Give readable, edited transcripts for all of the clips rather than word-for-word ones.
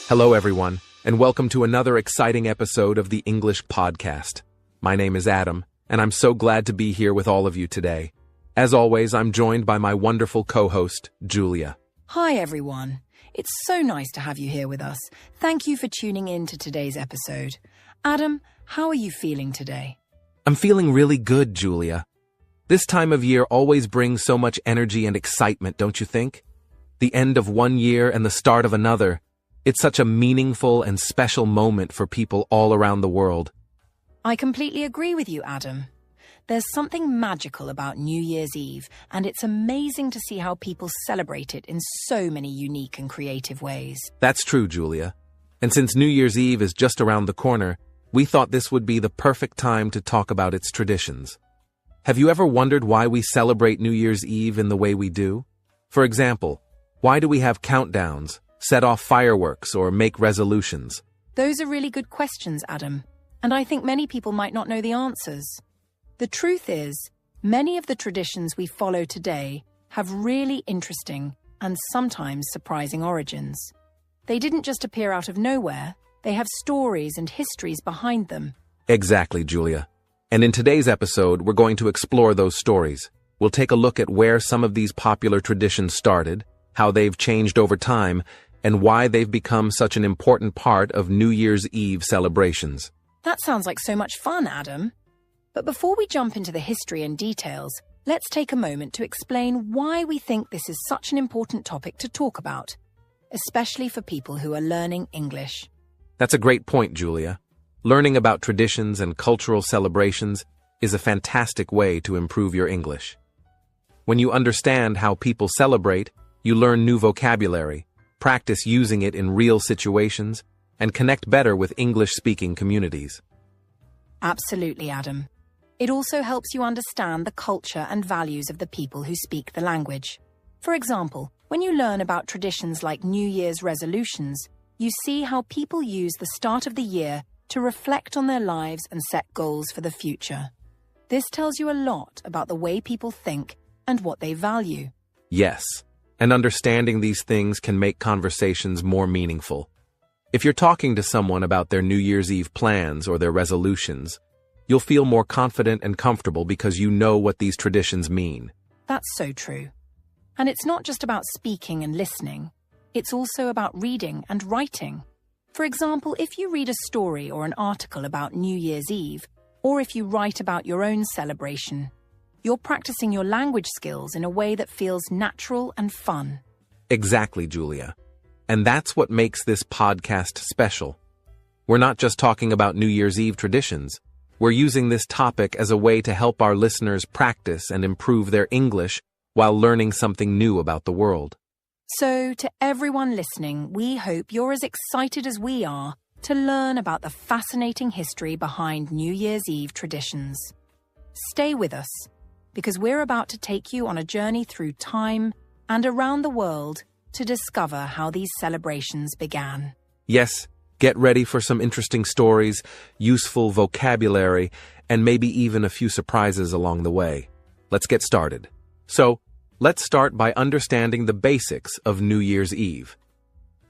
Hello, everyone, and welcome to another exciting episode of the English Podcast. My name is Adam, and I'm so glad to be here with all of you today. As always, I'm joined by my wonderful co-host, Julia. Hi, everyone. It's so nice to have you here with us. Thank you for tuning in to today's episode. Adam, how are you feeling today? I'm feeling really good, Julia. This time of year always brings so much energy and excitement, don't you think? The end of one year and the start of another. It's such a meaningful and special moment for people all around the world. I completely agree with you, Adam. There's something magical about New Year's Eve, and it's amazing to see how people celebrate it in so many unique and creative ways. That's true, Julia. And since New Year's Eve is just around the corner, we thought this would be the perfect time to talk about its traditions. Have you ever wondered why we celebrate New Year's Eve in the way we do? For example, why do we have countdowns, set off fireworks, or make resolutions? Those are really good questions, Adam, and I think many people might not know the answers. The truth is, many of the traditions we follow today have really interesting and sometimes surprising origins. They didn't just appear out of nowhere, they have stories and histories behind them. Exactly, Julia. And in today's episode, we're going to explore those stories. We'll take a look at where some of these popular traditions started, how they've changed over time, and why they've become such an important part of New Year's Eve celebrations. That sounds like so much fun, Adam. But before we jump into the history and details, let's take a moment to explain why we think this is such an important topic to talk about, especially for people who are learning English. That's a great point, Julia. Learning about traditions and cultural celebrations is a fantastic way to improve your English. When you understand how people celebrate, you learn new vocabulary, practice using it in real situations, and connect better with English-speaking communities. Absolutely, Adam. It also helps you understand the culture and values of the people who speak the language. For example, when you learn about traditions like New Year's resolutions, you see how people use the start of the year to reflect on their lives and set goals for the future. This tells you a lot about the way people think and what they value. Yes, and understanding these things can make conversations more meaningful. If you're talking to someone about their New Year's Eve plans or their resolutions, you'll feel more confident and comfortable because you know what these traditions mean. That's so true. And it's not just about speaking and listening. It's also about reading and writing. For example, if you read a story or an article about New Year's Eve, or if you write about your own celebration, you're practicing your language skills in a way that feels natural and fun. Exactly, Julia. And that's what makes this podcast special. We're not just talking about New Year's Eve traditions. We're using this topic as a way to help our listeners practice and improve their English while learning something new about the world. So, to everyone listening, we hope you're as excited as we are to learn about the fascinating history behind New Year's Eve traditions. Stay with us, because we're about to take you on a journey through time and around the world to discover how these celebrations began. Yes, get ready for some interesting stories, useful vocabulary, and maybe even a few surprises along the way. Let's get started. So, let's start by understanding the basics of New Year's Eve.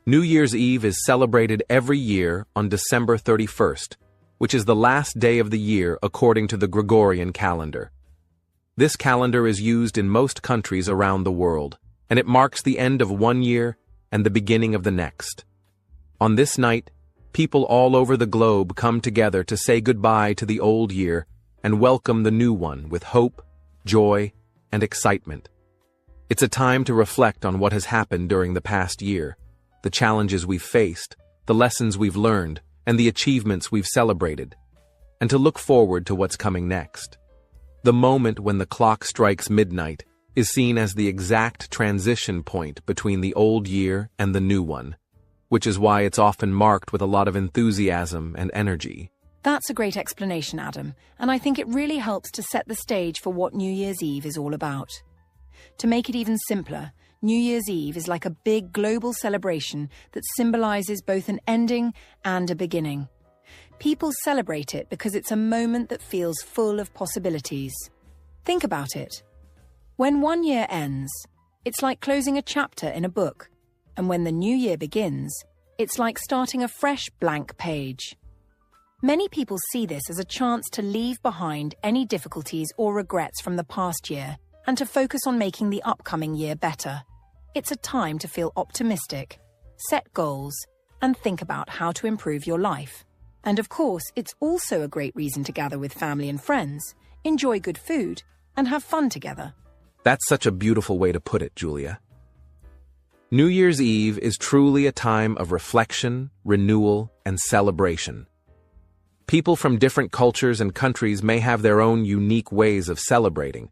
New Year's Eve is celebrated every year on December 31st, which is the last day of the year according to the Gregorian calendar. This calendar is used in most countries around the world, and it marks the end of one year and the beginning of the next. On this night, people all over the globe come together to say goodbye to the old year and welcome the new one with hope, joy, and excitement. It's a time to reflect on what has happened during the past year, the challenges we've faced, the lessons we've learned, and the achievements we've celebrated, and to look forward to what's coming next. The moment when the clock strikes midnight is seen as the exact transition point between the old year and the new one, which is why it's often marked with a lot of enthusiasm and energy. That's a great explanation, Adam, and I think it really helps to set the stage for what New Year's Eve is all about. To make it even simpler, New Year's Eve is like a big global celebration that symbolizes both an ending and a beginning. People celebrate it because it's a moment that feels full of possibilities. Think about it. When one year ends, it's like closing a chapter in a book, and when the new year begins, It's like starting a fresh blank page. Many people see this as a chance to leave behind any difficulties or regrets from the past year and to focus on making the upcoming year better. It's a time to feel optimistic, set goals, and think about how to improve your life. And of course, it's also a great reason to gather with family and friends, enjoy good food, and have fun together. That's such a beautiful way to put it, Julia. New Year's Eve is truly a time of reflection, renewal, and celebration. People from different cultures and countries may have their own unique ways of celebrating,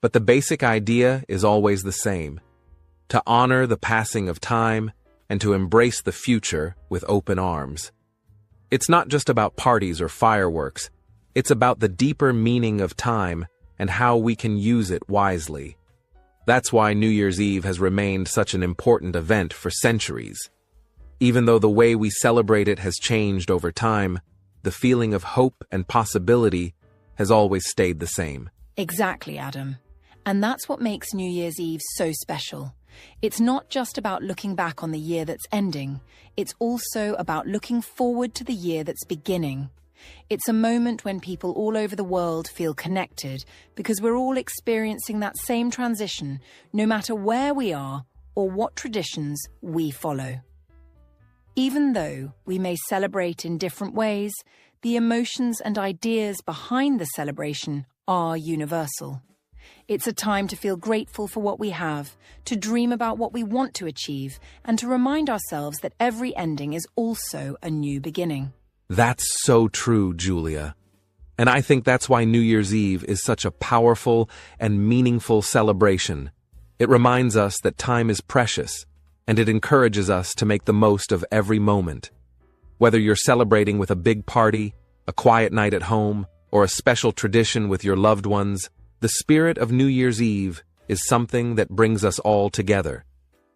but the basic idea is always the same: to honor the passing of time and to embrace the future with open arms. It's not just about parties or fireworks, it's about the deeper meaning of time and how we can use it wisely. That's why New Year's Eve has remained such an important event for centuries. Even though the way we celebrate it has changed over time, the feeling of hope and possibility has always stayed the same. Exactly, Adam. And that's what makes New Year's Eve so special. It's not just about looking back on the year that's ending, it's also about looking forward to the year that's beginning. It's a moment when people all over the world feel connected because we're all experiencing that same transition, no matter where we are or what traditions we follow. Even though we may celebrate in different ways, the emotions and ideas behind the celebration are universal. It's a time to feel grateful for what we have, to dream about what we want to achieve, and to remind ourselves that every ending is also a new beginning. That's so true, Julia. And I think that's why New Year's Eve is such a powerful and meaningful celebration. It reminds us that time is precious, and it encourages us to make the most of every moment. Whether you're celebrating with a big party, a quiet night at home, or a special tradition with your loved ones, the spirit of New Year's Eve is something that brings us all together.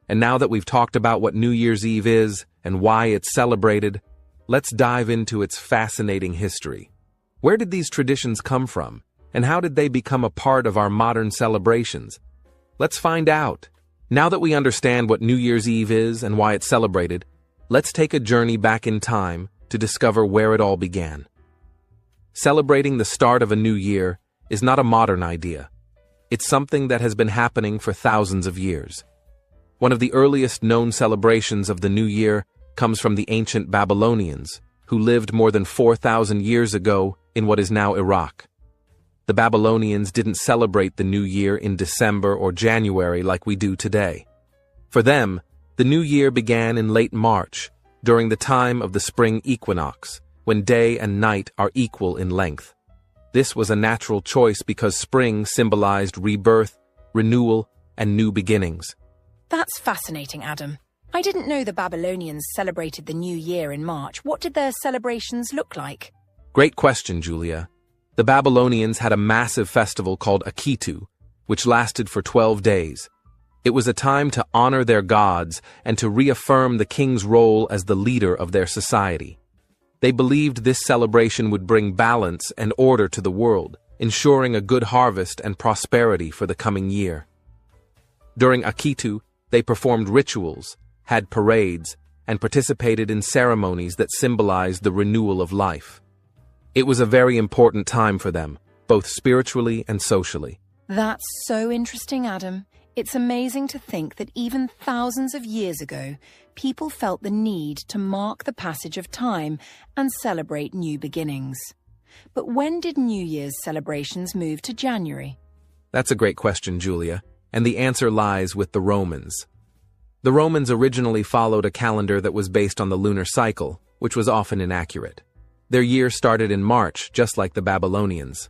And now that we've talked about what New Year's Eve is and why it's celebrated, let's dive into its fascinating history. Where did these traditions come from, and how did they become a part of our modern celebrations? Let's find out. Now that we understand what New Year's Eve is and why it's celebrated, let's take a journey back in time to discover where it all began. Celebrating the start of a new year is not a modern idea. It's something that has been happening for thousands of years. One of the earliest known celebrations of the new year comes from the ancient Babylonians, who lived more than 4,000 years ago in what is now Iraq. The Babylonians didn't celebrate the new year in December or January like we do today. For them, the new year began in late March, during the time of the spring equinox, when day and night are equal in length. This was a natural choice because spring symbolized rebirth, renewal, and new beginnings. That's fascinating, Adam. I didn't know the Babylonians celebrated the New Year in March. What did their celebrations look like? Great question, Julia. The Babylonians had a massive festival called Akitu, which lasted for 12 days. It was a time to honor their gods and to reaffirm the king's role as the leader of their society. They believed this celebration would bring balance and order to the world, ensuring a good harvest and prosperity for the coming year. During Akitu, they performed rituals, had parades, and participated in ceremonies that symbolized the renewal of life. It was a very important time for them, both spiritually and socially. That's so interesting, Adam. It's amazing to think that even thousands of years ago, people felt the need to mark the passage of time and celebrate new beginnings. But when did New Year's celebrations move to January? That's a great question, Julia, and the answer lies with the Romans. The Romans originally followed a calendar that was based on the lunar cycle, which was often inaccurate. Their year started in March, just like the Babylonians.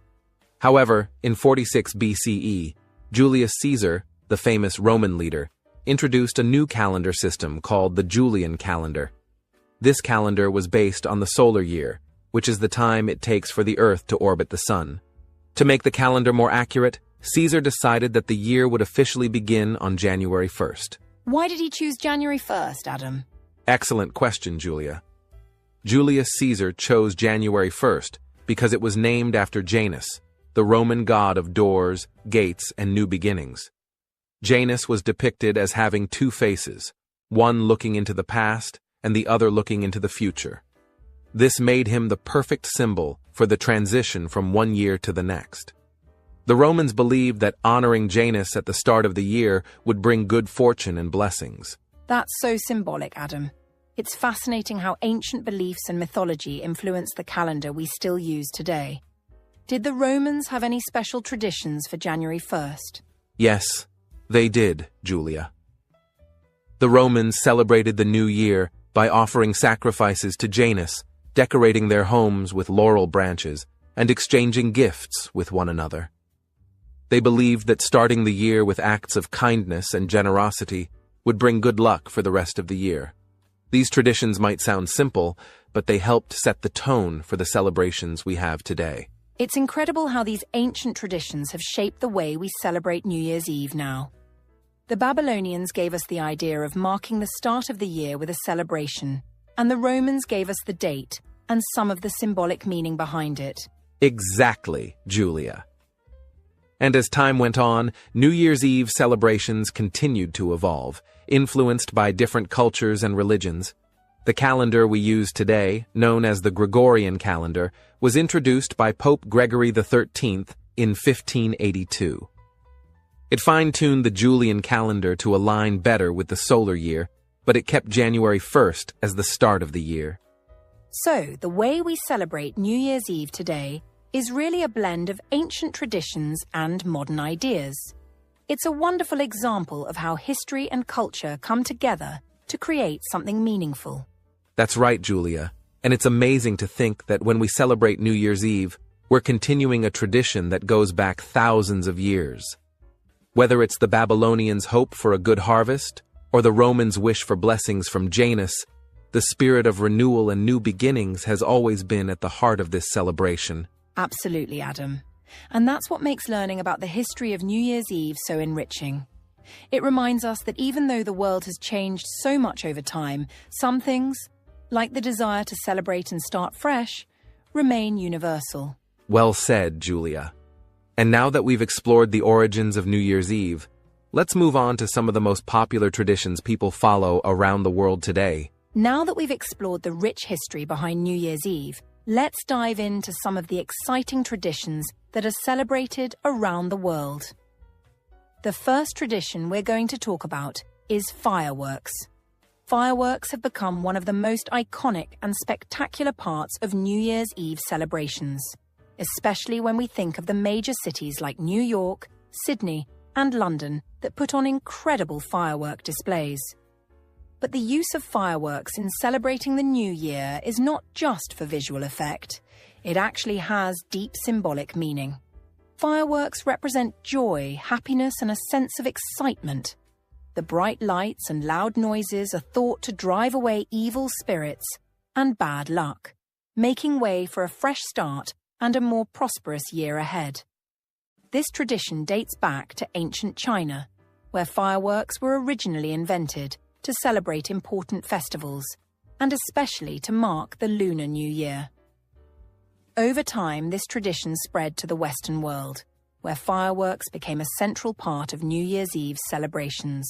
However, in 46 BCE, Julius Caesar, the famous Roman leader, introduced a new calendar system called the Julian calendar. This calendar was based on the solar year, which is the time it takes for the Earth to orbit the Sun. To make the calendar more accurate, Caesar decided that the year would officially begin on January 1st. Why did he choose January 1st, Adam? Excellent question, Julia. Julius Caesar chose January 1st because it was named after Janus, the Roman god of doors, gates, and new beginnings. Janus was depicted as having two faces, one looking into the past and the other looking into the future. This made him the perfect symbol for the transition from one year to the next. The Romans believed that honoring Janus at the start of the year would bring good fortune and blessings. That's so symbolic, Adam. It's fascinating how ancient beliefs and mythology influence the calendar we still use today. Did the Romans have any special traditions for January 1st? Yes, they did, Julia. The Romans celebrated the new year by offering sacrifices to Janus, decorating their homes with laurel branches, and exchanging gifts with one another. They believed that starting the year with acts of kindness and generosity would bring good luck for the rest of the year. These traditions might sound simple, but they helped set the tone for the celebrations we have today. It's incredible how these ancient traditions have shaped the way we celebrate New Year's Eve now. The Babylonians gave us the idea of marking the start of the year with a celebration, and the Romans gave us the date and some of the symbolic meaning behind it. Exactly, Julia. And as time went on, New Year's Eve celebrations continued to evolve, influenced by different cultures and religions. The calendar we use today, known as the Gregorian calendar, was introduced by Pope Gregory XIII in 1582. It fine-tuned the Julian calendar to align better with the solar year, but it kept January 1st as the start of the year. So, the way we celebrate New Year's Eve today is really a blend of ancient traditions and modern ideas. It's a wonderful example of how history and culture come together to create something meaningful. That's right, Julia. And it's amazing to think that when we celebrate New Year's Eve, we're continuing a tradition that goes back thousands of years. Whether it's the Babylonians' hope for a good harvest, or the Romans' wish for blessings from Janus, the spirit of renewal and new beginnings has always been at the heart of this celebration. Absolutely, Adam. And that's what makes learning about the history of New Year's Eve so enriching. It reminds us that even though the world has changed so much over time, some things, like the desire to celebrate and start fresh, remain universal. Well said, Julia. And now that we've explored the origins of New Year's Eve, let's move on to some of the most popular traditions people follow around the world today. Now that we've explored the rich history behind New Year's Eve, let's dive into some of the exciting traditions that are celebrated around the world. The first tradition we're going to talk about is fireworks. Fireworks have become one of the most iconic and spectacular parts of New Year's Eve celebrations, especially when we think of the major cities like New York, Sydney, and London that put on incredible firework displays. But the use of fireworks in celebrating the new year is not just for visual effect. It actually has deep symbolic meaning. Fireworks represent joy, happiness, and a sense of excitement. The bright lights and loud noises are thought to drive away evil spirits and bad luck, making way for a fresh start and a more prosperous year ahead. This tradition dates back to ancient China, where fireworks were originally invented to celebrate important festivals, and especially to mark the Lunar New Year. Over time, this tradition spread to the Western world, where fireworks became a central part of New Year's Eve celebrations.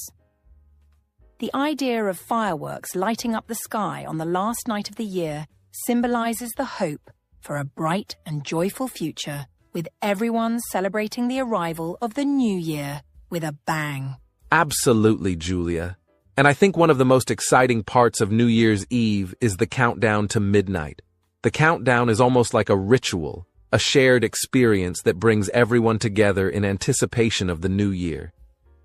The idea of fireworks lighting up the sky on the last night of the year symbolizes the hope for a bright and joyful future, with everyone celebrating the arrival of the new year with a bang. Absolutely, Julia. And I think one of the most exciting parts of New Year's Eve is the countdown to midnight. The countdown is almost like a ritual, a shared experience that brings everyone together in anticipation of the new year.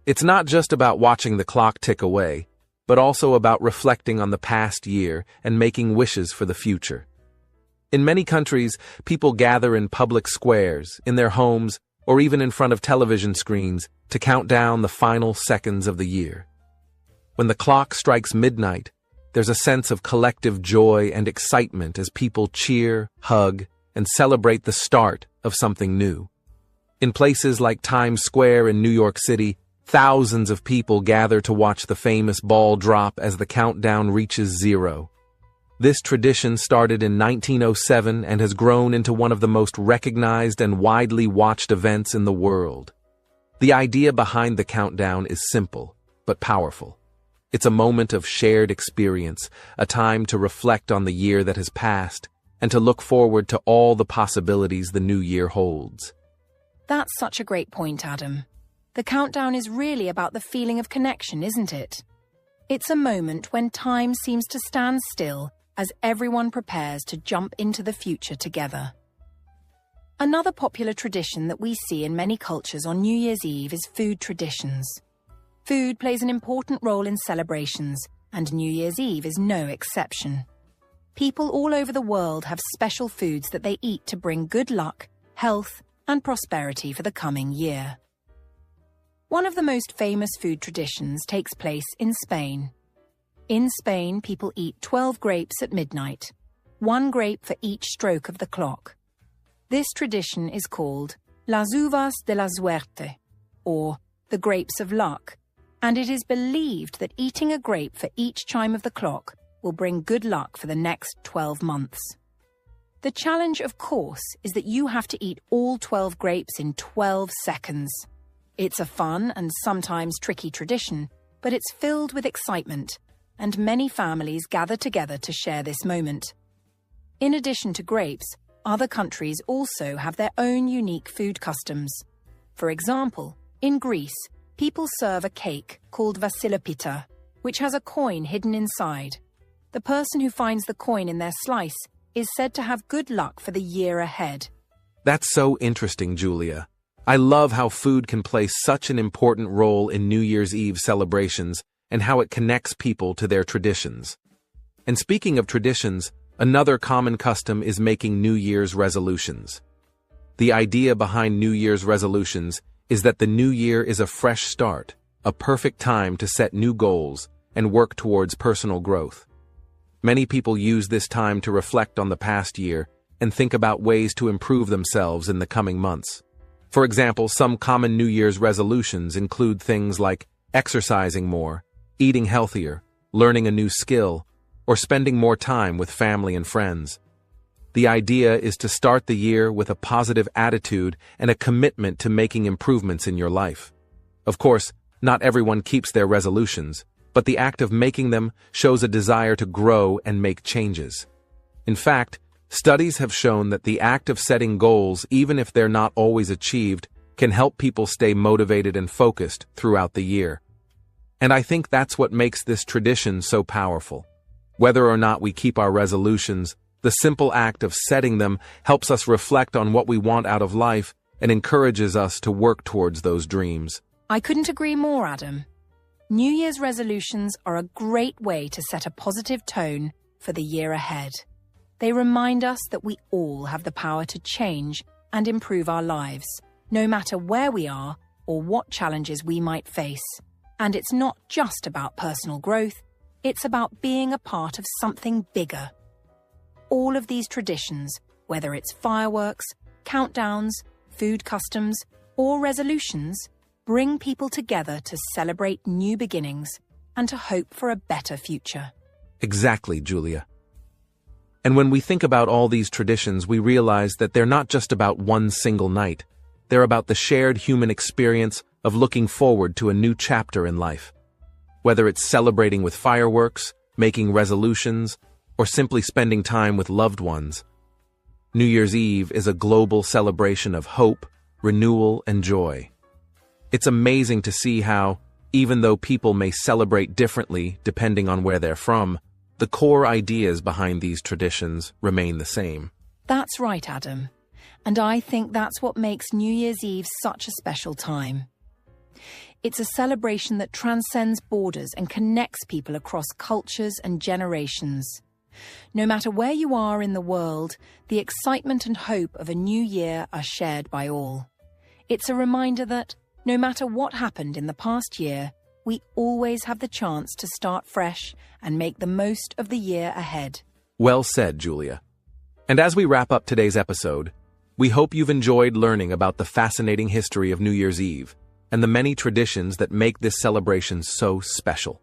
It's not just about watching the clock tick away, but also about reflecting on the past year and making wishes for the future. In many countries, people gather in public squares, in their homes, or even in front of television screens to count down the final seconds of the year. When the clock strikes midnight, there's a sense of collective joy and excitement as people cheer, hug, and celebrate the start of something new. In places like Times Square in New York City, thousands of people gather to watch the famous ball drop as the countdown reaches zero. This tradition started in 1907 and has grown into one of the most recognized and widely watched events in the world. The idea behind the countdown is simple, but powerful. It's a moment of shared experience, a time to reflect on the year that has passed, and to look forward to all the possibilities the new year holds. That's such a great point, Adam. The countdown is really about the feeling of connection, isn't it? It's a moment when time seems to stand still as everyone prepares to jump into the future together. Another popular tradition that we see in many cultures on New Year's Eve is food traditions. Food plays an important role in celebrations, and New Year's Eve is no exception. People all over the world have special foods that they eat to bring good luck, health, and prosperity for the coming year. One of the most famous food traditions takes place in Spain. In Spain, people eat 12 grapes at midnight, 1 grape for each stroke of the clock. This tradition is called Las Uvas de la Suerte, or the grapes of luck, and it is believed that eating a grape for each chime of the clock will bring good luck for the next 12 months. The challenge, of course, is that you have to eat all 12 grapes in 12 seconds. It's a fun and sometimes tricky tradition, but it's filled with excitement, and many families gather together to share this moment. In addition to grapes, other countries also have their own unique food customs. For example, in Greece, people serve a cake called vasilopita, which has a coin hidden inside. The person who finds the coin in their slice is said to have good luck for the year ahead. That's so interesting, Julia. I love how food can play such an important role in New Year's Eve celebrations and how it connects people to their traditions. And speaking of traditions, another common custom is making New Year's resolutions. The idea behind New Year's resolutions is that the new year is a fresh start, a perfect time to set new goals and work towards personal growth. Many people use this time to reflect on the past year and think about ways to improve themselves in the coming months. For example, some common New Year's resolutions include things like exercising more, eating healthier, learning a new skill, or spending more time with family and friends. The idea is to start the year with a positive attitude and a commitment to making improvements in your life. Of course, not everyone keeps their resolutions, but the act of making them shows a desire to grow and make changes. In fact, studies have shown that the act of setting goals, even if they're not always achieved, can help people stay motivated and focused throughout the year. And I think that's what makes this tradition so powerful. Whether or not we keep our resolutions, the simple act of setting them helps us reflect on what we want out of life and encourages us to work towards those dreams. I couldn't agree more, Adam. New Year's resolutions are a great way to set a positive tone for the year ahead. They remind us that we all have the power to change and improve our lives, no matter where we are or what challenges we might face. And it's not just about personal growth, it's about being a part of something bigger. All of these traditions, whether it's fireworks, countdowns, food customs, or resolutions, bring people together to celebrate new beginnings and to hope for a better future. Exactly, Julia. And when we think about all these traditions, we realize that they're not just about one single night. They're about the shared human experience of looking forward to a new chapter in life. Whether it's celebrating with fireworks, making resolutions, or simply spending time with loved ones, New Year's Eve is a global celebration of hope, renewal, and joy. It's amazing to see how, even though people may celebrate differently depending on where they're from, the core ideas behind these traditions remain the same. That's right, Adam. And I think that's what makes New Year's Eve such a special time. It's a celebration that transcends borders and connects people across cultures and generations. No matter where you are in the world, the excitement and hope of a new year are shared by all. It's a reminder that, no matter what happened in the past year, we always have the chance to start fresh and make the most of the year ahead. Well said, Julia. And as we wrap up today's episode, we hope you've enjoyed learning about the fascinating history of New Year's Eve and the many traditions that make this celebration so special.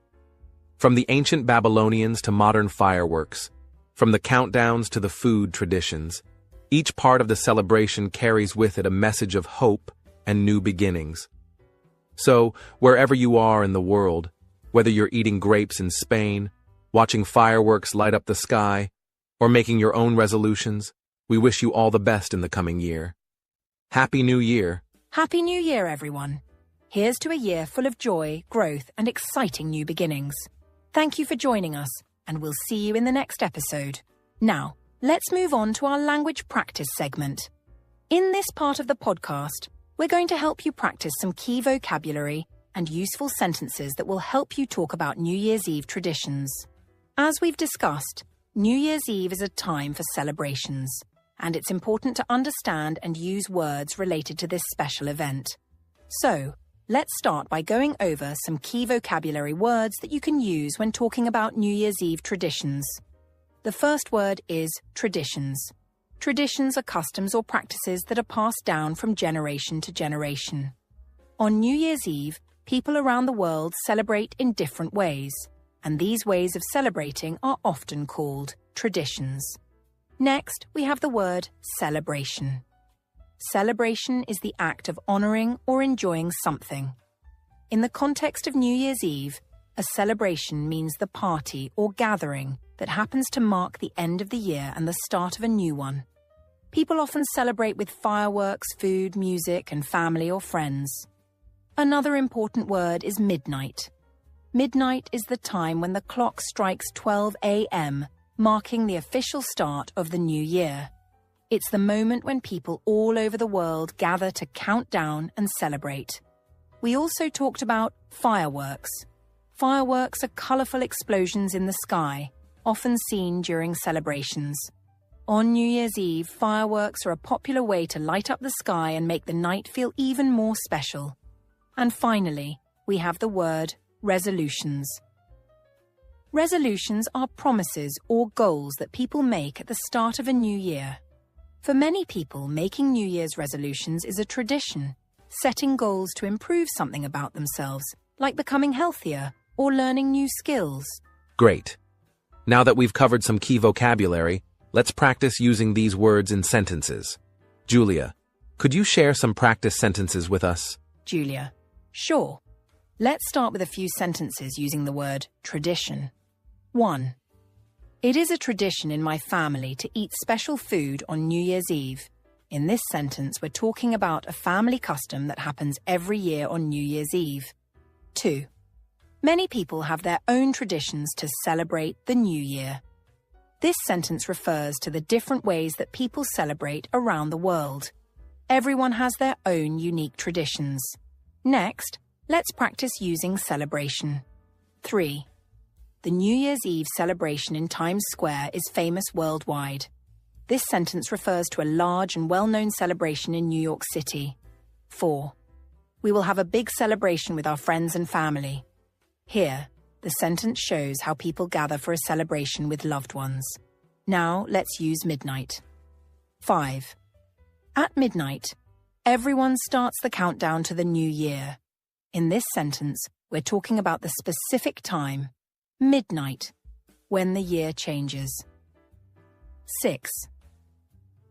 From the ancient Babylonians to modern fireworks, from the countdowns to the food traditions, each part of the celebration carries with it a message of hope and new beginnings. So, wherever you are in the world, Whether you're eating grapes in Spain, watching fireworks light up the sky, or making your own resolutions, we wish you all the best in the coming year. Happy New Year! Happy New Year, everyone. Here's to a year full of joy, growth, and exciting new beginnings. Thank you for joining us, and we'll see you in the next episode. Now, let's move on to our language practice segment. In this part of the podcast, we're going to help you practice some key vocabulary and useful sentences that will help you talk about New Year's Eve traditions. As we've discussed, New Year's Eve is a time for celebrations, and it's important to understand and use words related to this special event. So, let's start by going over some key vocabulary words that you can use when talking about New Year's Eve traditions. The first word is traditions. Traditions are customs or practices that are passed down from generation to generation. On New Year's Eve, people around the world celebrate in different ways, and these ways of celebrating are often called traditions. Next, we have the word celebration. Celebration is the act of honoring or enjoying something. In the context of New Year's Eve, a celebration means the party or gathering that happens to mark the end of the year and the start of a new one. People often celebrate with fireworks, food, music, and family or friends. Another important word is midnight. Midnight is the time when the clock strikes 12 a.m., marking the official start of the new year. It's the moment when people all over the world gather to count down and celebrate. We also talked about fireworks. Fireworks are colourful explosions in the sky, often seen during celebrations. On New Year's Eve, fireworks are a popular way to light up the sky and make the night feel even more special. And finally, we have the word resolutions. Resolutions are promises or goals that people make at the start of a new year. For many people, making New Year's resolutions is a tradition, setting goals to improve something about themselves, like becoming healthier or learning new skills. Great. Now that we've covered some key vocabulary, let's practice using these words in sentences. Julia, could you share some practice sentences with us? Julia: Sure. Let's start with a few sentences using the word tradition. 1. It is a tradition in my family to eat special food on New Year's Eve. In this sentence, we're talking about a family custom that happens every year on New Year's Eve. 2. Many people have their own traditions to celebrate the new year. This sentence refers to the different ways that people celebrate around the world. Everyone has their own unique traditions. Next, let's practice using celebration. 3. The New Year's Eve celebration in Times Square is famous worldwide. This sentence refers to a large and well-known celebration in New York City. 4. We will have a big celebration with our friends and family. Here, the sentence shows how people gather for a celebration with loved ones. Now, let's use midnight. 5. At midnight, everyone starts the countdown to the new year. In this sentence, we're talking about the specific time, midnight, when the year changes. 6.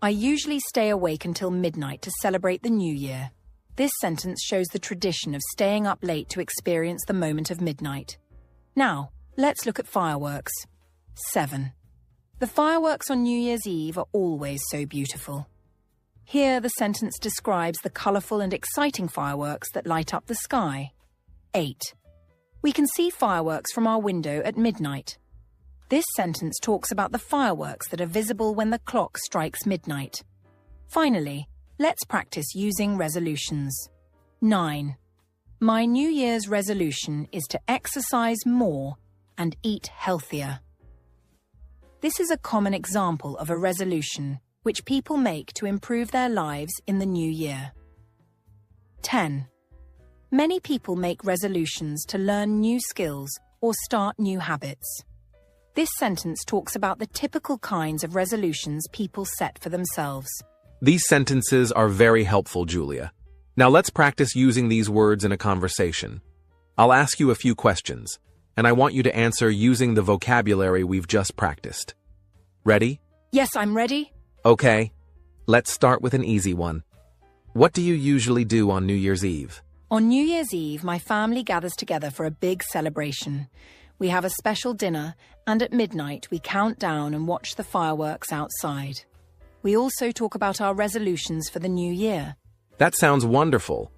I usually stay awake until midnight to celebrate the new year. This sentence shows the tradition of staying up late to experience the moment of midnight. Now, let's look at fireworks. 7. The fireworks on New Year's Eve are always so beautiful. Here, the sentence describes the colourful and exciting fireworks that light up the sky. 8. We can see fireworks from our window at midnight. This sentence talks about the fireworks that are visible when the clock strikes midnight. Finally, let's practice using resolutions. 9. My New Year's resolution is to exercise more and eat healthier. This is a common example of a resolution which people make to improve their lives in the new year. 10. Many people make resolutions to learn new skills or start new habits. This sentence talks about the typical kinds of resolutions people set for themselves. These sentences are very helpful, Julia. Now let's practice using these words in a conversation. I'll ask you a few questions, and I want you to answer using the vocabulary we've just practiced. Ready? Yes, I'm ready. Okay, let's start with an easy one. What do you usually do on New Year's Eve? On New Year's Eve, my family gathers together for a big celebration. We have a special dinner, and at midnight we count down and watch the fireworks outside. We also talk about our resolutions for the new year. That sounds wonderful.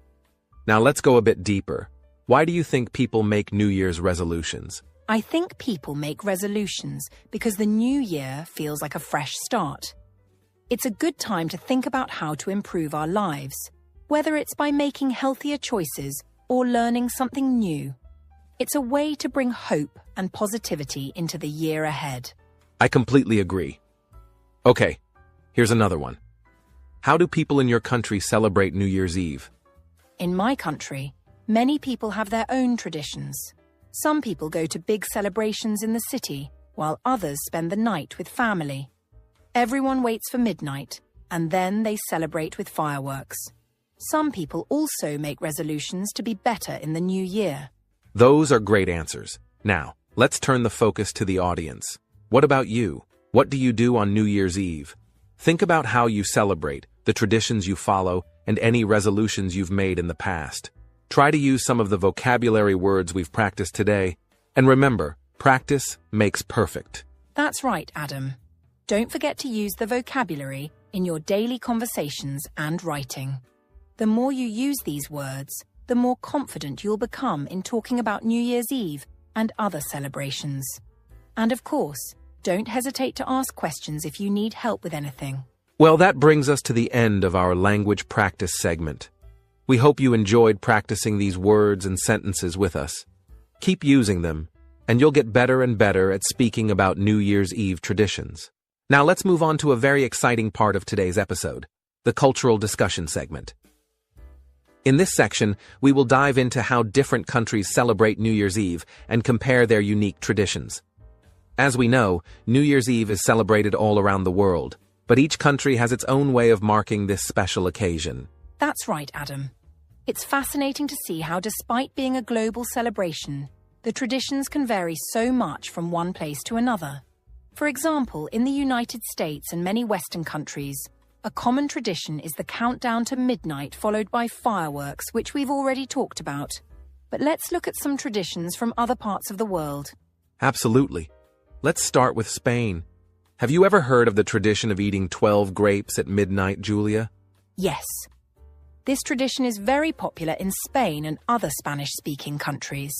Now let's go a bit deeper. Why do you think people make New Year's resolutions? I think people make resolutions because the new year feels like a fresh start. It's a good time to think about how to improve our lives, whether it's by making healthier choices or learning something new. It's a way to bring hope and positivity into the year ahead. I completely agree. Okay, here's another one. How do people in your country celebrate New Year's Eve? In my country, many people have their own traditions. Some people go to big celebrations in the city, while others spend the night with family. Everyone waits for midnight, and then they celebrate with fireworks. Some people also make resolutions to be better in the new year. Those are great answers. Now, let's turn the focus to the audience. What about you? What do you do on New Year's Eve? Think about how you celebrate, the traditions you follow, and any resolutions you've made in the past. Try to use some of the vocabulary words we've practiced today. And remember, practice makes perfect. That's right, Adam. Don't forget to use the vocabulary in your daily conversations and writing. The more you use these words, the more confident you'll become in talking about New Year's Eve and other celebrations. And of course, don't hesitate to ask questions if you need help with anything. Well, that brings us to the end of our language practice segment. We hope you enjoyed practicing these words and sentences with us. Keep using them, and you'll get better and better at speaking about New Year's Eve traditions. Now let's move on to a very exciting part of today's episode, the cultural discussion segment. In this section, we will dive into how different countries celebrate New Year's Eve and compare their unique traditions. As we know, New Year's Eve is celebrated all around the world, but each country has its own way of marking this special occasion. That's right, Adam. It's fascinating to see how, despite being a global celebration, the traditions can vary so much from one place to another. For example, in the United States and many Western countries, a common tradition is the countdown to midnight followed by fireworks, which we've already talked about. But let's look at some traditions from other parts of the world. Absolutely. Let's start with Spain. Have you ever heard of the tradition of eating 12 grapes at midnight, Julia? Yes. This tradition is very popular in Spain and other Spanish-speaking countries.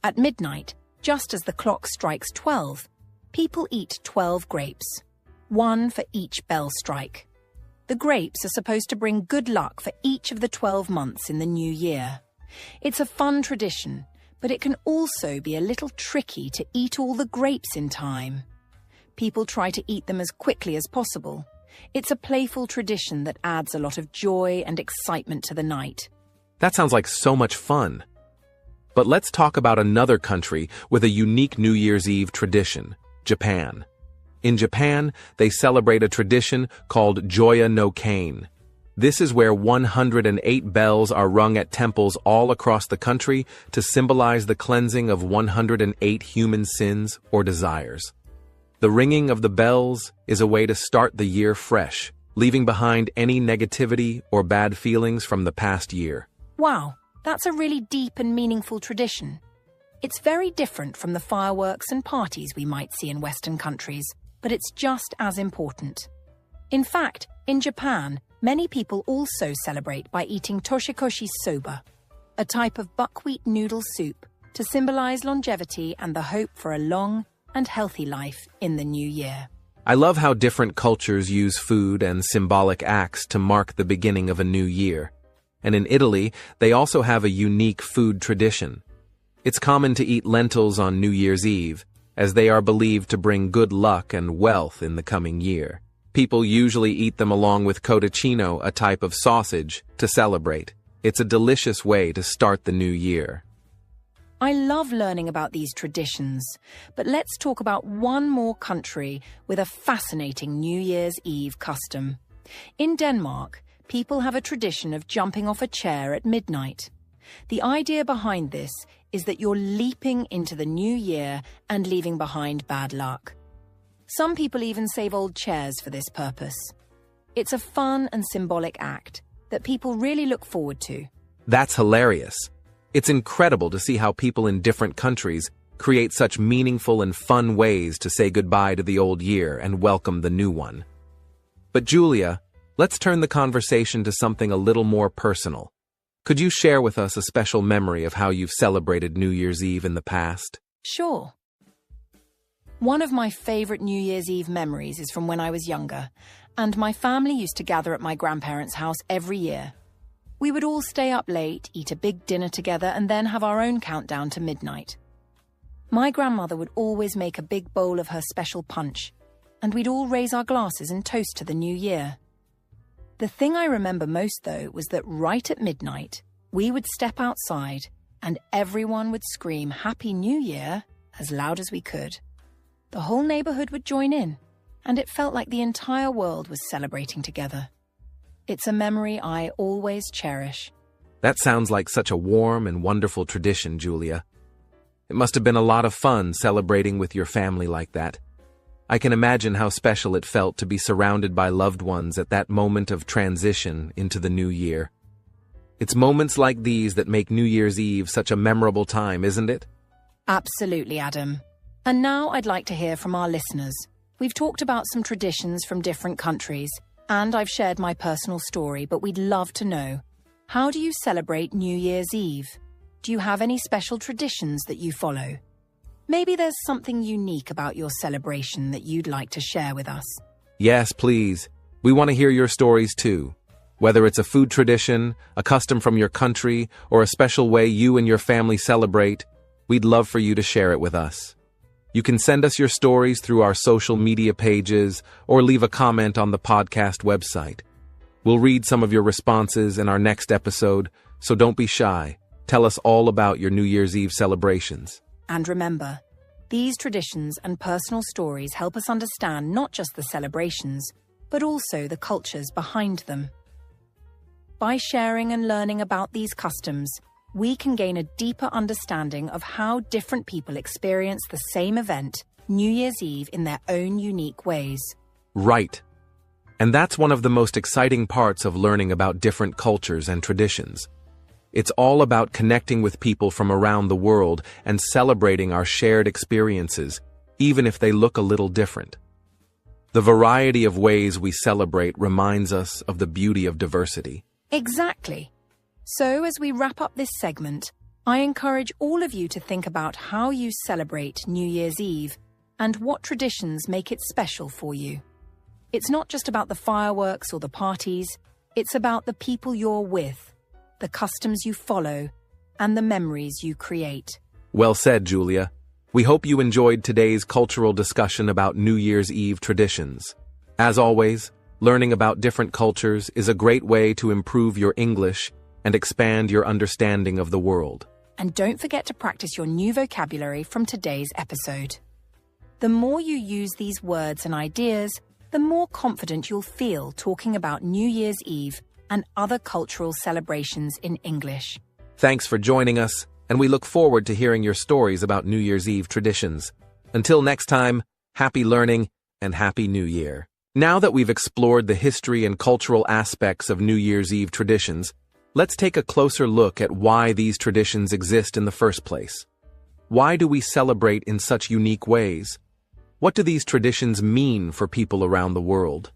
At midnight, just as the clock strikes 12, people eat 12 grapes, one for each bell strike. The grapes are supposed to bring good luck for each of the 12 months in the new year. It's a fun tradition, but it can also be a little tricky to eat all the grapes in time. People try to eat them as quickly as possible. It's a playful tradition that adds a lot of joy and excitement to the night. That sounds like so much fun. But let's talk about another country with a unique New Year's Eve tradition, Japan. In Japan, they celebrate a tradition called Joya no Kane. This is where 108 bells are rung at temples all across the country to symbolize the cleansing of 108 human sins or desires. The ringing of the bells is a way to start the year fresh, leaving behind any negativity or bad feelings from the past year. Wow, that's a really deep and meaningful tradition. It's very different from the fireworks and parties we might see in Western countries, but it's just as important. In fact, in Japan, many people also celebrate by eating toshikoshi soba, a type of buckwheat noodle soup, to symbolize longevity and the hope for a long and healthy life in the new year. I love how different cultures use food and symbolic acts to mark the beginning of a new year. And in Italy, they also have a unique food tradition. It's common to eat lentils on New Year's Eve, as they are believed to bring good luck and wealth in the coming year. People usually eat them along with cotticino, a type of sausage, to celebrate. It's a delicious way to start the new year. I love learning about these traditions, but let's talk about one more country with a fascinating New Year's Eve custom. In Denmark, people have a tradition of jumping off a chair at midnight. The idea behind this is that you're leaping into the new year and leaving behind bad luck. Some people even save old chairs for this purpose. It's a fun and symbolic act that people really look forward to. That's hilarious. It's incredible to see how people in different countries create such meaningful and fun ways to say goodbye to the old year and welcome the new one. But Julia, let's turn the conversation to something a little more personal. Could you share with us a special memory of how you've celebrated New Year's Eve in the past? Sure. One of my favorite New Year's Eve memories is from when I was younger, and my family used to gather at my grandparents' house every year. We would all stay up late, eat a big dinner together, and then have our own countdown to midnight. My grandmother would always make a big bowl of her special punch, and we'd all raise our glasses and toast to the new year. The thing I remember most, though, was that right at midnight, we would step outside and everyone would scream Happy New Year as loud as we could. The whole neighborhood would join in, and it felt like the entire world was celebrating together. It's a memory I always cherish. That sounds like such a warm and wonderful tradition, Julia. It must have been a lot of fun celebrating with your family like that. I can imagine how special it felt to be surrounded by loved ones at that moment of transition into the new year. It's moments like these that make New Year's Eve such a memorable time, isn't it? Absolutely, Adam. And now I'd like to hear from our listeners. We've talked about some traditions from different countries, and I've shared my personal story, but we'd love to know, how do you celebrate New Year's Eve? Do you have any special traditions that you follow? Maybe there's something unique about your celebration that you'd like to share with us. Yes, please. We want to hear your stories too. Whether it's a food tradition, a custom from your country, or a special way you and your family celebrate, we'd love for you to share it with us. You can send us your stories through our social media pages or leave a comment on the podcast website. We'll read some of your responses in our next episode, so don't be shy. Tell us all about your New Year's Eve celebrations. And remember, these traditions and personal stories help us understand not just the celebrations, but also the cultures behind them. By sharing and learning about these customs, we can gain a deeper understanding of how different people experience the same event, New Year's Eve, in their own unique ways. Right. And that's one of the most exciting parts of learning about different cultures and traditions. It's all about connecting with people from around the world and celebrating our shared experiences, even if they look a little different. The variety of ways we celebrate reminds us of the beauty of diversity. Exactly. So as we wrap up this segment, I encourage all of you to think about how you celebrate New Year's Eve and what traditions make it special for you. It's not just about the fireworks or the parties, it's about the people you're with, the customs you follow, and the memories you create. Well said, Julia. We hope you enjoyed today's cultural discussion about New Year's Eve traditions. As always, learning about different cultures is a great way to improve your English and expand your understanding of the world. And don't forget to practice your new vocabulary from today's episode. The more you use these words and ideas, the more confident you'll feel talking about New Year's Eve and other cultural celebrations in English. Thanks for joining us, and we look forward to hearing your stories about New Year's Eve traditions. Until next time, happy learning and Happy New Year. Now that we've explored the history and cultural aspects of New Year's Eve traditions, let's take a closer look at why these traditions exist in the first place. Why do we celebrate in such unique ways? What do these traditions mean for people around the world?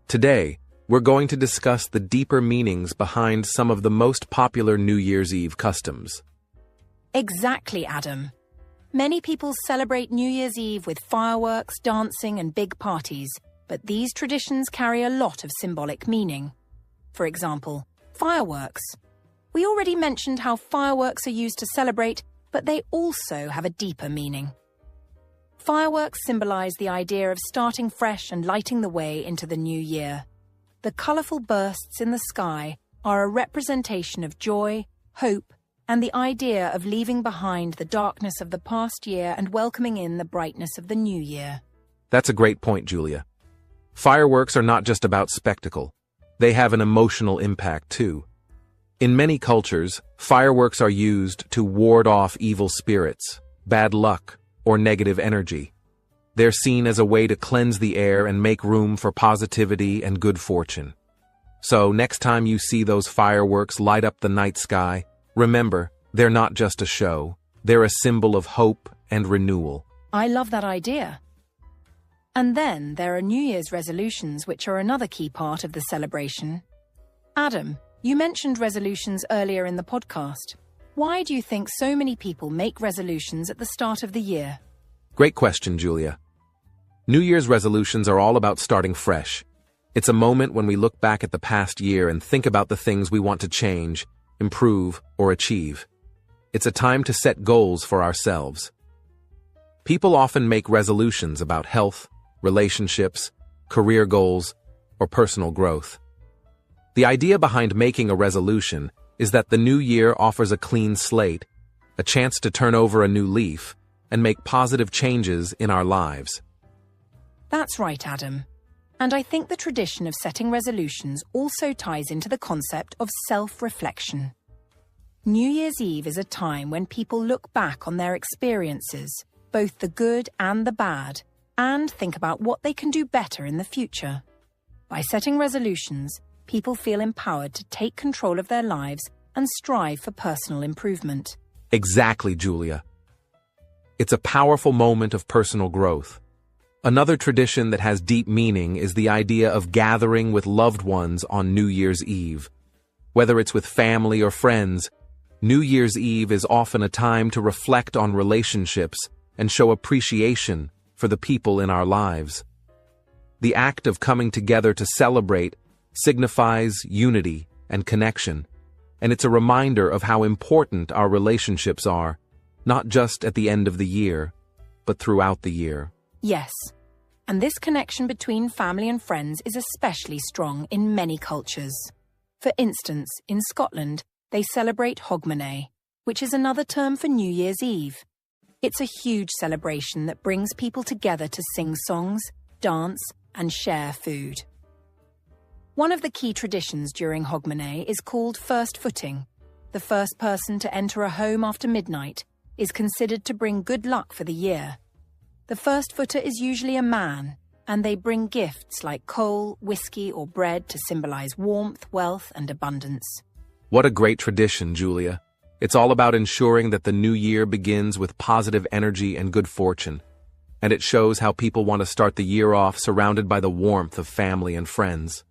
Today, we're going to discuss the deeper meanings behind some of the most popular New Year's Eve customs. Exactly, Adam. Many people celebrate New Year's Eve with fireworks, dancing, and big parties, but these traditions carry a lot of symbolic meaning. For example, fireworks. We already mentioned how fireworks are used to celebrate, but they also have a deeper meaning. Fireworks symbolize the idea of starting fresh and lighting the way into the new year. The colorful bursts in the sky are a representation of joy, hope, and the idea of leaving behind the darkness of the past year and welcoming in the brightness of the new year. That's a great point, Julia. Fireworks are not just about spectacle. They have an emotional impact, too. In many cultures, fireworks are used to ward off evil spirits, bad luck, or negative energy. They're seen as a way to cleanse the air and make room for positivity and good fortune. So next time you see those fireworks light up the night sky, remember, they're not just a show. They're a symbol of hope and renewal. I love that idea. And then there are New Year's resolutions, which are another key part of the celebration. Adam, you mentioned resolutions earlier in the podcast. Why do you think so many people make resolutions at the start of the year? Great question, Julia. New Year's resolutions are all about starting fresh. It's a moment when we look back at the past year and think about the things we want to change, improve, or achieve. It's a time to set goals for ourselves. People often make resolutions about health, relationships, career goals, or personal growth. The idea behind making a resolution is that the new year offers a clean slate, a chance to turn over a new leaf, and make positive changes in our lives. That's right, Adam. And I think the tradition of setting resolutions also ties into the concept of self-reflection. New Year's Eve is a time when people look back on their experiences, both the good and the bad, and think about what they can do better in the future. By setting resolutions, people feel empowered to take control of their lives and strive for personal improvement. Exactly, Julia. It's a powerful moment of personal growth. Another tradition that has deep meaning is the idea of gathering with loved ones on New Year's Eve. Whether it's with family or friends, New Year's Eve is often a time to reflect on relationships and show appreciation for the people in our lives. The act of coming together to celebrate signifies unity and connection, and it's a reminder of how important our relationships are, not just at the end of the year, but throughout the year. Yes, and this connection between family and friends is especially strong in many cultures. For instance, in Scotland, they celebrate Hogmanay, which is another term for New Year's Eve. It's a huge celebration that brings people together to sing songs, dance, and share food. One of the key traditions during Hogmanay is called first footing. The first person to enter a home after midnight is considered to bring good luck for the year. The first footer is usually a man, and they bring gifts like coal, whiskey, or bread to symbolize warmth, wealth, and abundance. What a great tradition, Julia. It's all about ensuring that the new year begins with positive energy and good fortune, and it shows how people want to start the year off surrounded by the warmth of family and friends.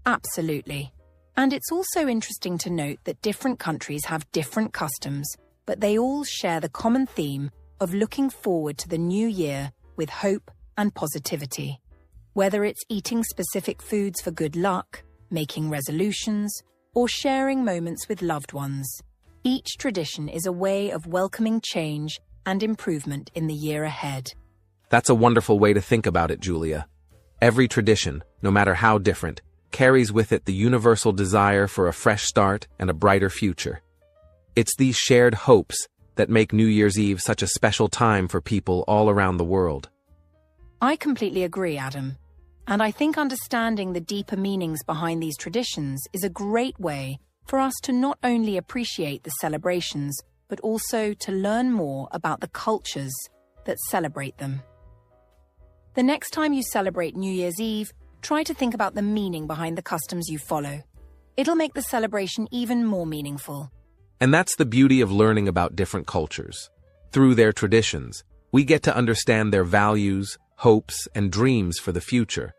Absolutely. And it's also interesting to note that different countries have different customs, but they all share the common theme of looking forward to the new year with hope and positivity. Whether it's eating specific foods for good luck, making resolutions, or sharing moments with loved ones, each tradition is a way of welcoming change and improvement in the year ahead. That's a wonderful way to think about it, Julia. Every tradition, no matter how different, carries with it the universal desire for a fresh start and a brighter future. It's these shared hopes that make New Year's Eve such a special time for people all around the world. I completely agree, Adam. And I think understanding the deeper meanings behind these traditions is a great way for us to not only appreciate the celebrations, but also to learn more about the cultures that celebrate them. The next time you celebrate New Year's Eve, try to think about the meaning behind the customs you follow. It'll make the celebration even more meaningful. And that's the beauty of learning about different cultures. Through their traditions, we get to understand their values, hopes, and dreams for the future.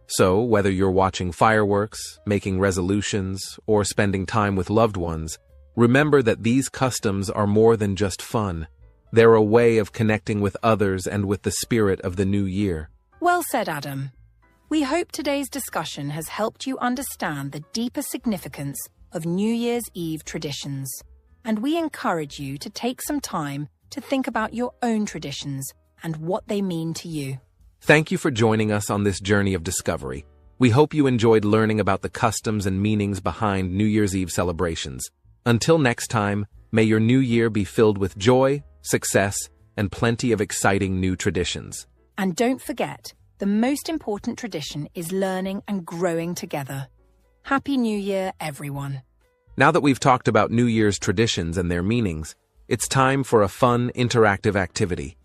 So, whether you're watching fireworks, making resolutions, or spending time with loved ones, remember that these customs are more than just fun. They're a way of connecting with others and with the spirit of the new year. Well said, Adam. We hope today's discussion has helped you understand the deeper significance of New Year's Eve traditions, and we encourage you to take some time to think about your own traditions and what they mean to you. Thank you for joining us on this journey of discovery. We hope you enjoyed learning about the customs and meanings behind New Year's Eve celebrations. Until next time, may your new year be filled with joy, success, and plenty of exciting new traditions. And don't forget, the most important tradition is learning and growing together. Happy New Year, everyone. Now that we've talked about New Year's traditions and their meanings, it's time for a fun, interactive activity.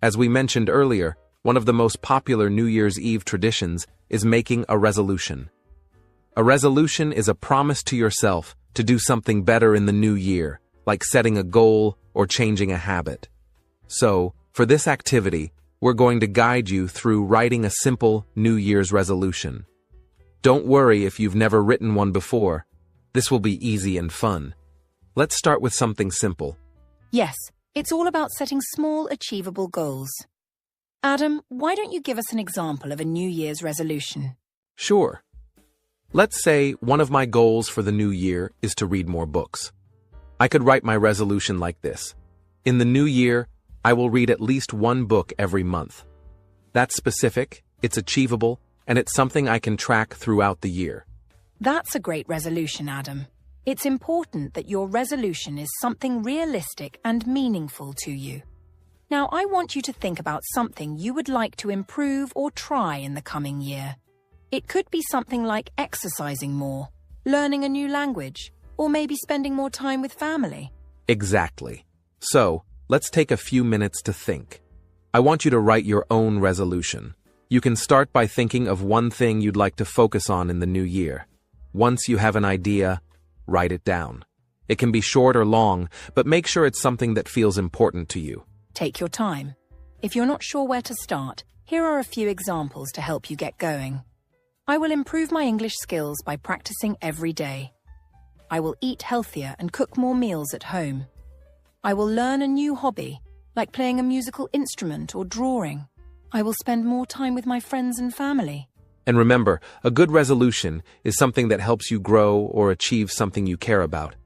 As we mentioned earlier, one of the most popular New Year's Eve traditions is making a resolution. A resolution is a promise to yourself to do something better in the new year, like setting a goal or changing a habit. So, for this activity, we're going to guide you through writing a simple New Year's resolution. Don't worry if you've never written one before. This will be easy and fun. Let's start with something simple. Yes, it's all about setting small, achievable goals. Adam, why don't you give us an example of a New Year's resolution? Sure. Let's say one of my goals for the new year is to read more books. I could write my resolution like this. In the new year, I will read at least one book every month. That's specific, it's achievable, and it's something I can track throughout the year. That's a great resolution, Adam. It's important that your resolution is something realistic and meaningful to you. Now, I want you to think about something you would like to improve or try in the coming year. It could be something like exercising more, learning a new language, or maybe spending more time with family. Exactly. So, let's take a few minutes to think. I want you to write your own resolution. You can start by thinking of one thing you'd like to focus on in the new year. Once you have an idea, write it down. It can be short or long, but make sure it's something that feels important to you. Take your time. If you're not sure where to start, here are a few examples to help you get going. I will improve my English skills by practicing every day. I will eat healthier and cook more meals at home. I will learn a new hobby, like playing a musical instrument or drawing. I will spend more time with my friends and family. And remember, a good resolution is something that helps you grow or achieve something you care about.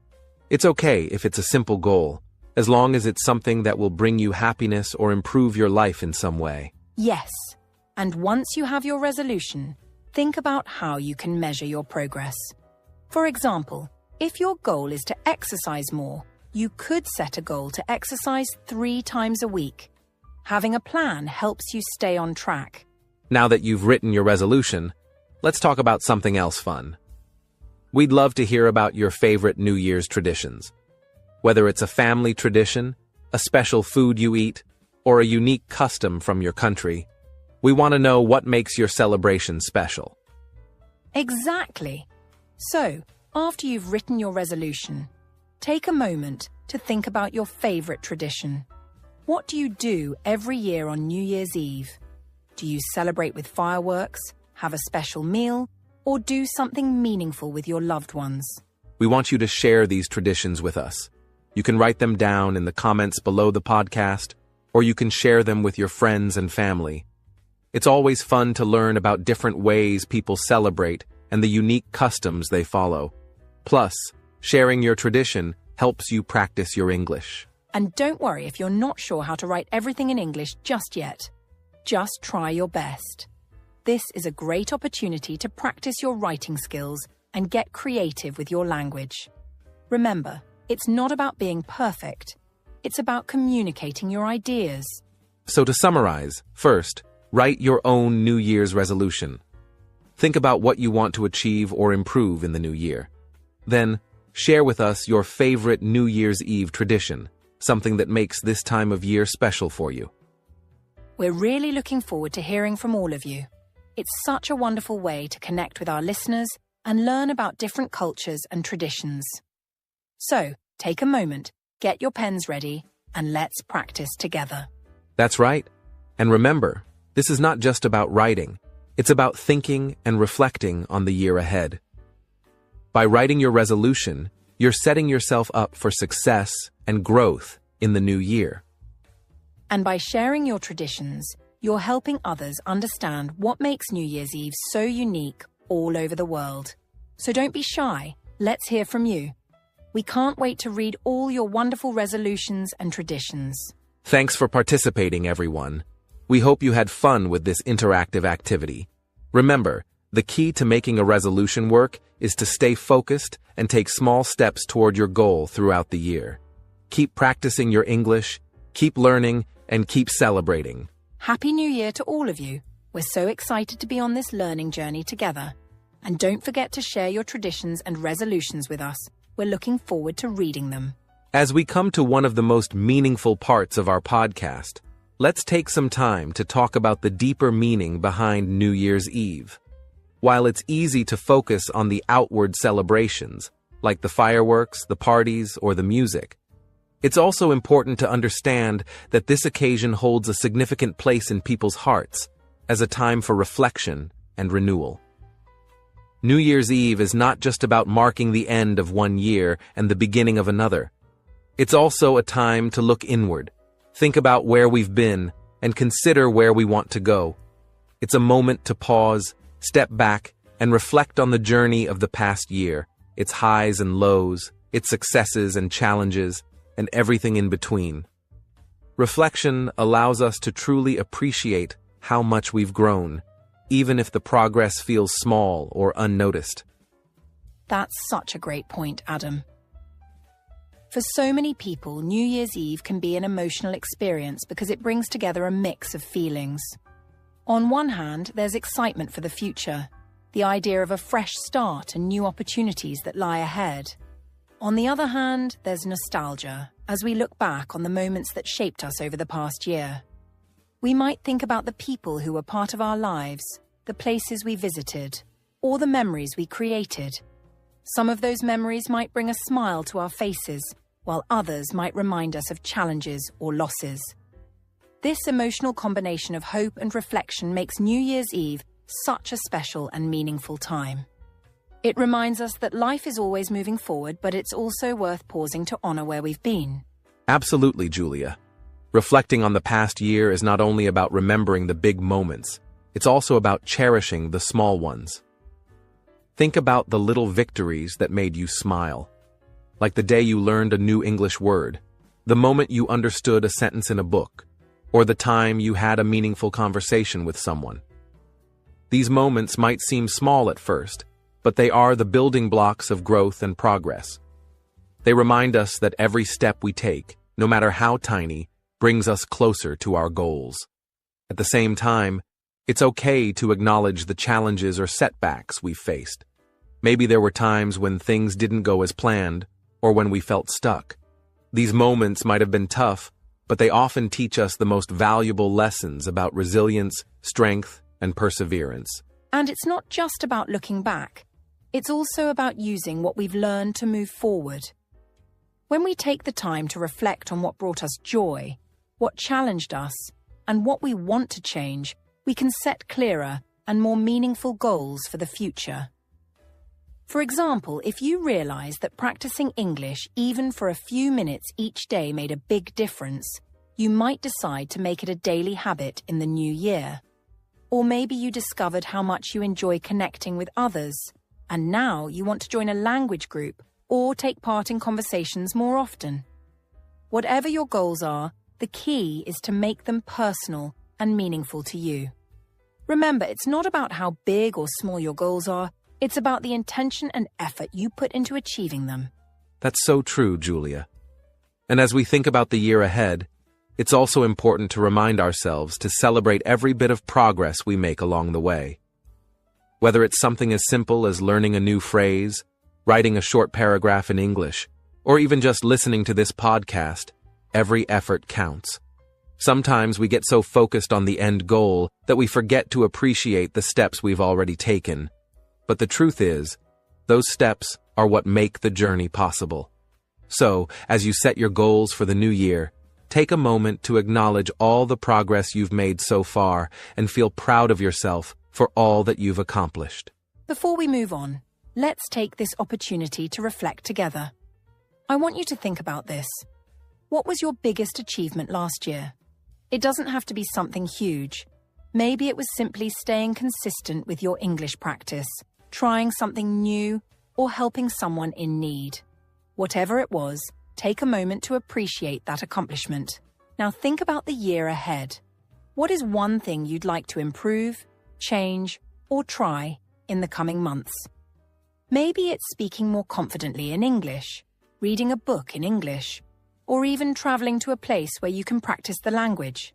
It's okay if it's a simple goal, as long as it's something that will bring you happiness or improve your life in some way. Yes, and once you have your resolution, think about how you can measure your progress. For example, if your goal is to exercise more, you could set a goal to exercise 3 times a week. Having a plan helps you stay on track. Now that you've written your resolution, let's talk about something else fun. We'd love to hear about your favorite New Year's traditions. Whether it's a family tradition, a special food you eat, or a unique custom from your country, we want to know what makes your celebration special. Exactly. So, after you've written your resolution, take a moment to think about your favorite tradition. What do you do every year on New Year's Eve? Do you celebrate with fireworks, have a special meal, or do something meaningful with your loved ones? We want you to share these traditions with us. You can write them down in the comments below the podcast, or you can share them with your friends and family. It's always fun to learn about different ways people celebrate and the unique customs they follow. Plus, sharing your tradition helps you practice your English. And don't worry if you're not sure how to write everything in English just yet. Just try your best. This is a great opportunity to practice your writing skills and get creative with your language. Remember, it's not about being perfect. It's about communicating your ideas. So to summarize, first, write your own New Year's resolution. Think about what you want to achieve or improve in the new year. Then, share with us your favorite New Year's Eve tradition, something that makes this time of year special for you. We're really looking forward to hearing from all of you. It's such a wonderful way to connect with our listeners and learn about different cultures and traditions. So, take a moment, get your pens ready, and let's practice together. That's right. And remember, this is not just about writing. It's about thinking and reflecting on the year ahead. By writing your resolution, you're setting yourself up for success and growth in the new year. And by sharing your traditions, you're helping others understand what makes New Year's Eve so unique all over the world. So don't be shy. Let's hear from you. We can't wait to read all your wonderful resolutions and traditions. Thanks for participating, everyone. We hope you had fun with this interactive activity. Remember, the key to making a resolution work is to stay focused and take small steps toward your goal throughout the year. Keep practicing your English, keep learning, and keep celebrating. Happy New Year to all of you. We're so excited to be on this learning journey together. And don't forget to share your traditions and resolutions with us. We're looking forward to reading them. As we come to one of the most meaningful parts of our podcast, let's take some time to talk about the deeper meaning behind New Year's Eve. While it's easy to focus on the outward celebrations, like the fireworks, the parties, or the music, it's also important to understand that this occasion holds a significant place in people's hearts as a time for reflection and renewal. New Year's Eve is not just about marking the end of one year and the beginning of another. It's also a time to look inward, think about where we've been, and consider where we want to go. It's a moment to pause, step back, and reflect on the journey of the past year, its highs and lows, its successes and challenges, and everything in between. Reflection allows us to truly appreciate how much we've grown, even if the progress feels small or unnoticed. That's such a great point, Adam. For so many people, New Year's Eve can be an emotional experience because it brings together a mix of feelings. On one hand, there's excitement for the future, the idea of a fresh start and new opportunities that lie ahead. On the other hand, there's nostalgia, as we look back on the moments that shaped us over the past year. We might think about the people who were part of our lives, the places we visited, or the memories we created. Some of those memories might bring a smile to our faces, while others might remind us of challenges or losses. This emotional combination of hope and reflection makes New Year's Eve such a special and meaningful time. It reminds us that life is always moving forward, but it's also worth pausing to honor where we've been. Absolutely, Julia. Reflecting on the past year is not only about remembering the big moments, it's also about cherishing the small ones. Think about the little victories that made you smile, like the day you learned a new English word, the moment you understood a sentence in a book, or the time you had a meaningful conversation with someone. These moments might seem small at first, but they are the building blocks of growth and progress. They remind us that every step we take, no matter how tiny, brings us closer to our goals. At the same time, it's okay to acknowledge the challenges or setbacks we've faced. Maybe there were times when things didn't go as planned, or when we felt stuck. These moments might have been tough, but they often teach us the most valuable lessons about resilience, strength, and perseverance. And it's not just about looking back. It's also about using what we've learned to move forward. When we take the time to reflect on what brought us joy, what challenged us, and what we want to change, we can set clearer and more meaningful goals for the future. For example, if you realize that practicing English even for a few minutes each day made a big difference, you might decide to make it a daily habit in the new year. Or maybe you discovered how much you enjoy connecting with others, and now you want to join a language group or take part in conversations more often. Whatever your goals are, the key is to make them personal and meaningful to you. Remember, it's not about how big or small your goals are, it's about the intention and effort you put into achieving them. That's so true, Julia. And as we think about the year ahead, it's also important to remind ourselves to celebrate every bit of progress we make along the way. Whether it's something as simple as learning a new phrase, writing a short paragraph in English, or even just listening to this podcast, every effort counts. Sometimes we get so focused on the end goal that we forget to appreciate the steps we've already taken. But the truth is, those steps are what make the journey possible. So, as you set your goals for the new year, take a moment to acknowledge all the progress you've made so far and feel proud of yourself for all that you've accomplished. Before we move on, let's take this opportunity to reflect together. I want you to think about this. What was your biggest achievement last year? It doesn't have to be something huge. Maybe it was simply staying consistent with your English practice, trying something new, or helping someone in need. Whatever it was, take a moment to appreciate that accomplishment. Now think about the year ahead. What is one thing you'd like to improve, change, or try in the coming months? Maybe it's speaking more confidently in English, reading a book in English, or even traveling to a place where you can practice the language.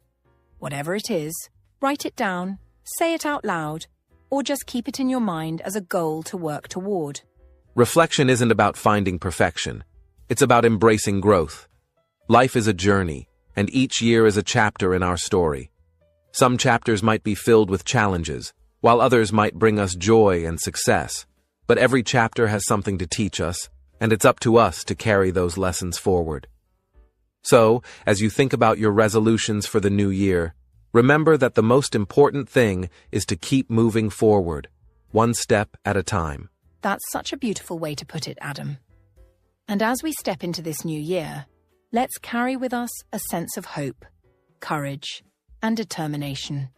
Whatever it is, write it down, say it out loud, or just keep it in your mind as a goal to work toward. Reflection isn't about finding perfection. It's about embracing growth. Life is a journey, and each year is a chapter in our story. Some chapters might be filled with challenges, while others might bring us joy and success. But every chapter has something to teach us, and it's up to us to carry those lessons forward. So, as you think about your resolutions for the new year, remember that the most important thing is to keep moving forward, one step at a time. That's such a beautiful way to put it, Adam. And as we step into this new year, let's carry with us a sense of hope, courage, and determination.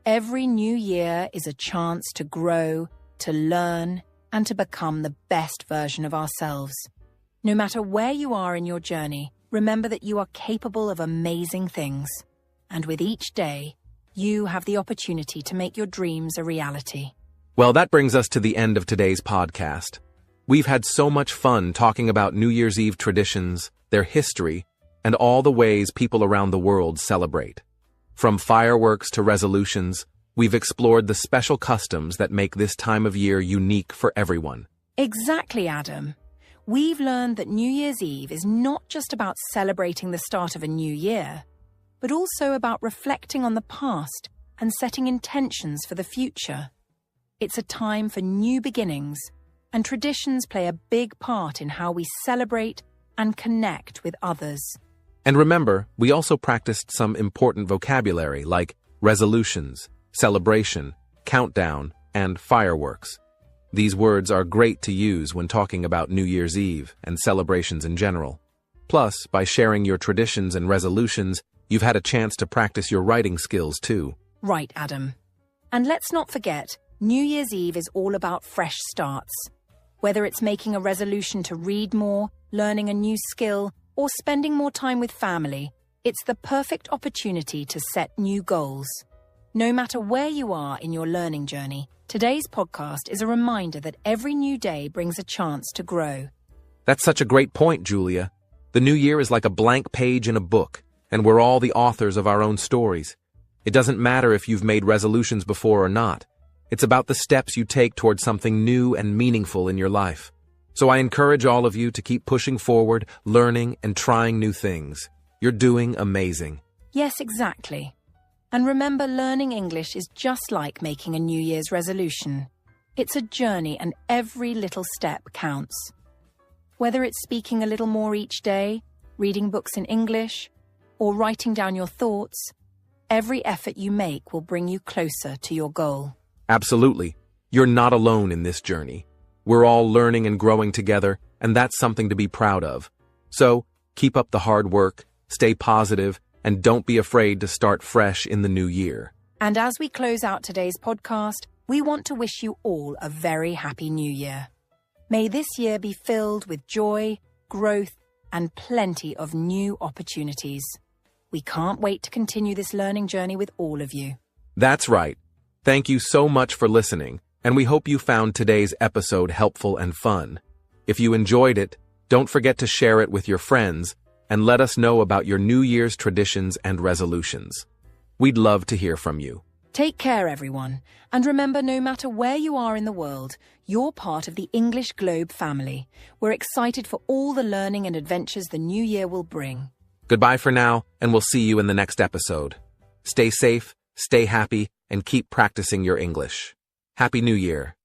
Every new year is a chance to grow, to learn, and to become the best version of ourselves. No matter where you are in your journey, remember that you are capable of amazing things. And with each day, you have the opportunity to make your dreams a reality. Well, that brings us to the end of today's podcast. We've had so much fun talking about New Year's Eve traditions, their history, and all the ways people around the world celebrate. From fireworks to resolutions, we've explored the special customs that make this time of year unique for everyone. Exactly, Adam. We've learned that New Year's Eve is not just about celebrating the start of a new year, but also about reflecting on the past and setting intentions for the future. It's a time for new beginnings, and traditions play a big part in how we celebrate and connect with others. And remember, we also practiced some important vocabulary like resolutions, celebration, countdown, and fireworks. These words are great to use when talking about New Year's Eve and celebrations in general. Plus, by sharing your traditions and resolutions, you've had a chance to practice your writing skills too. Right, Adam. And let's not forget, New Year's Eve is all about fresh starts. Whether it's making a resolution to read more, learning a new skill, or spending more time with family, it's the perfect opportunity to set new goals. No matter where you are in your learning journey, today's podcast is a reminder that every new day brings a chance to grow. That's such a great point, Julia. The new year is like a blank page in a book, and we're all the authors of our own stories. It doesn't matter if you've made resolutions before or not. It's about the steps you take towards something new and meaningful in your life. So I encourage all of you to keep pushing forward, learning, and trying new things. You're doing amazing. Yes, exactly. And remember, learning English is just like making a New Year's resolution. It's a journey, and every little step counts. Whether it's speaking a little more each day, reading books in English, or writing down your thoughts, every effort you make will bring you closer to your goal. Absolutely. You're not alone in this journey. We're all learning and growing together, and that's something to be proud of. So, keep up the hard work, stay positive, and don't be afraid to start fresh in the new year. And as we close out today's podcast, we want to wish you all a very happy new year. May this year be filled with joy, growth, and plenty of new opportunities. We can't wait to continue this learning journey with all of you. That's right. Thank you so much for listening, and we hope you found today's episode helpful and fun. If you enjoyed it, don't forget to share it with your friends and let us know about your New Year's traditions and resolutions. We'd love to hear from you. Take care, everyone. And remember, no matter where you are in the world, you're part of the English Globe family. We're excited for all the learning and adventures the new year will bring. Goodbye for now, and we'll see you in the next episode. Stay safe, stay happy, and keep practicing your English. Happy New Year.